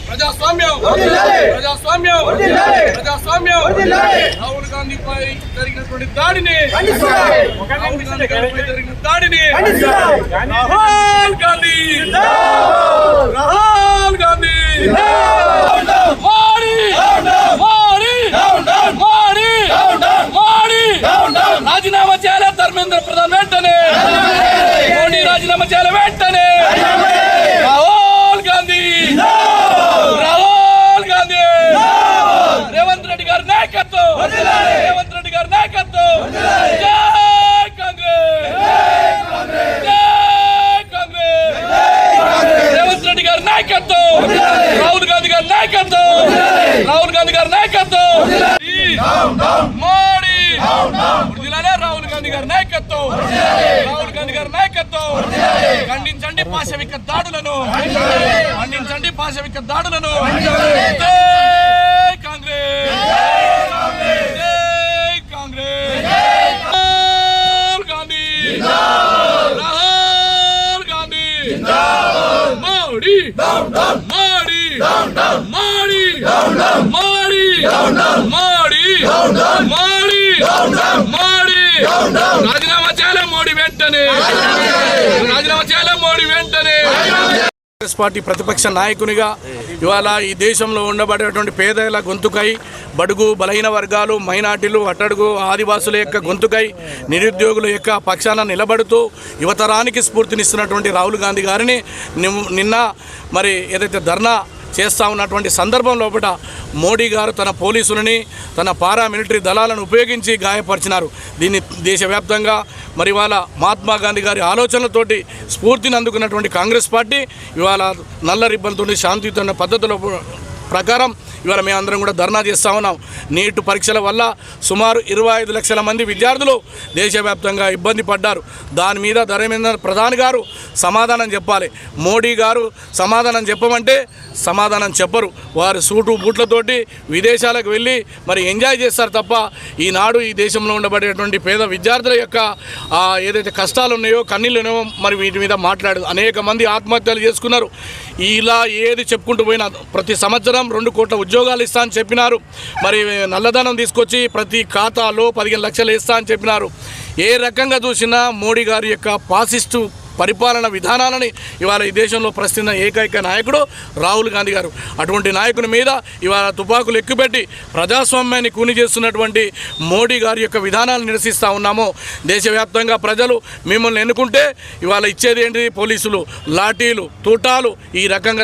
ప్రజాస్వామ్యం ప్రజాస్వామ్యం ప్రజాస్వామ్యం రాహుల్ గాంధీపై జరిగినటువంటి దాడిని రాహుల్ గాంధీ రాహుల్ గాంధీ రాజీనామా చేయాలి ధర్మేంద్ర ప్రధాన్ వెంటనే మోడీ రాజీనామా చేయాలి వెంటనే రాహుల్ గాంధీ రాహుల్ గాంధీ రేవంత్ రెడ్డి గారి నాయకత్వం రేవంత్ రెడ్డి గారి నాయకత్వం జై కాంగ్రెస్ జై కాంగ్రెస్ రేవంత్ రెడ్డి గారి నాయకత్వం రాహుల్ గాంధీ గారి నాయకత్వం రాహుల్ గాంధీ గారి నాయకత్వం మోడీ రాహుల్ గాంధీ గారి నాయకత్వం రాహుల్ గాంధీ గారి నాయకత్వం ఖండించండి పాశవిక దాడులను ఖండించండి పాశవిక దాడులను జై కాంగ్రెస్ జై కాంగ్రెస్ రాహుల్ గాంధీ రాహుల్ గాంధీ మోడీ మోడీ మోడీ మోడీ మోడీ మోడీ మోడీ రాజీనామా చేయాలి మోడీ వెంటనే రాజీనామా చేయాలి మోడీ వెంటనే కాంగ్రెస్ పార్టీ ప్రతిపక్ష నాయకునిగా ఇవాళ ఈ దేశంలో ఉండబడేటువంటి పేదల గొంతుకై బడుగు బలహీన వర్గాలు మైనార్టీలు అట్టడుగు ఆదివాసుల యొక్క గొంతుకై నిరుద్యోగుల యొక్క పక్షాన నిలబడుతూ యువతరానికి స్ఫూర్తినిస్తున్నటువంటి రాహుల్ గాంధీ గారిని నిన్న మరి ఏదైతే ధర్నా చేస్తూ ఉన్నటువంటి సందర్భం లోపల మోడీ గారు తన పోలీసులని తన పారామిలిటరీ దళాలను ఉపయోగించి గాయపరిచినారు. దీన్ని దేశవ్యాప్తంగా మరి ఇవాళ మహాత్మా గాంధీ గారి ఆలోచనలతోటి స్ఫూర్తిని అందుకున్నటువంటి కాంగ్రెస్ పార్టీ ఇవాళ నల్ల రిబ్బన్తో శాంతియుత పద్ధతుల ప్రకారం ఇవాళ మేమందరం కూడా ధర్నా చేస్తూ ఉన్నాం. నీట్ పరీక్షల వల్ల సుమారు 25 లక్షల మంది విద్యార్థులు దేశవ్యాప్తంగా ఇబ్బంది పడ్డారు. దాని మీద ధర్మేంద్ర ప్రధాన్ గారు సమాధానం చెప్పాలి. మోడీ గారు సమాధానం చెప్పమంటే సమాధానం చెప్పరు. వారు సూటు బూట్లతోటి విదేశాలకు వెళ్ళి మరి ఎంజాయ్ చేస్తారు తప్ప ఈనాడు ఈ దేశంలో ఉండబడేటువంటి పేద విద్యార్థుల యొక్క ఏదైతే కష్టాలు ఉన్నాయో కన్నీళ్ళు ఉన్నాయో మరి వీటి మీద మాట్లాడు అనేక మంది ఆత్మహత్యలు చేసుకున్నారు. ఇలా ఏది చెప్పుకుంటూ పోయినా ప్రతి సంవత్సరం 2 కోట్ల ఉద్యోగాలు ఇస్తా అని చెప్పినారు. మరి నల్లధనం తీసుకొచ్చి ప్రతి ఖాతాలో 15 లక్షలు ఇస్తా అని చెప్పినారు. ఏ రకంగా చూసినా మోడీ గారి యొక్క ఫాసిస్టు పరిపాలన విధానాలని ఇవాళ ఈ దేశంలో ప్రస్తుత ఏకైక నాయకుడు రాహుల్ గాంధీ గారు. అటువంటి నాయకుని మీద ఇవాళ తుపాకులు ఎక్కుపెట్టి ప్రజాస్వామ్యాన్ని కూని చేస్తున్నటువంటి మోడీ గారి యొక్క విధానాలను నిరసిస్తూ ఉన్నాము. దేశవ్యాప్తంగా ప్రజలు మిమ్మల్ని ఎన్నుకుంటే ఇవాళ ఇచ్చేది ఏంటి? పోలీసులు, లాఠీలు, తూటాలు ఈ రకంగా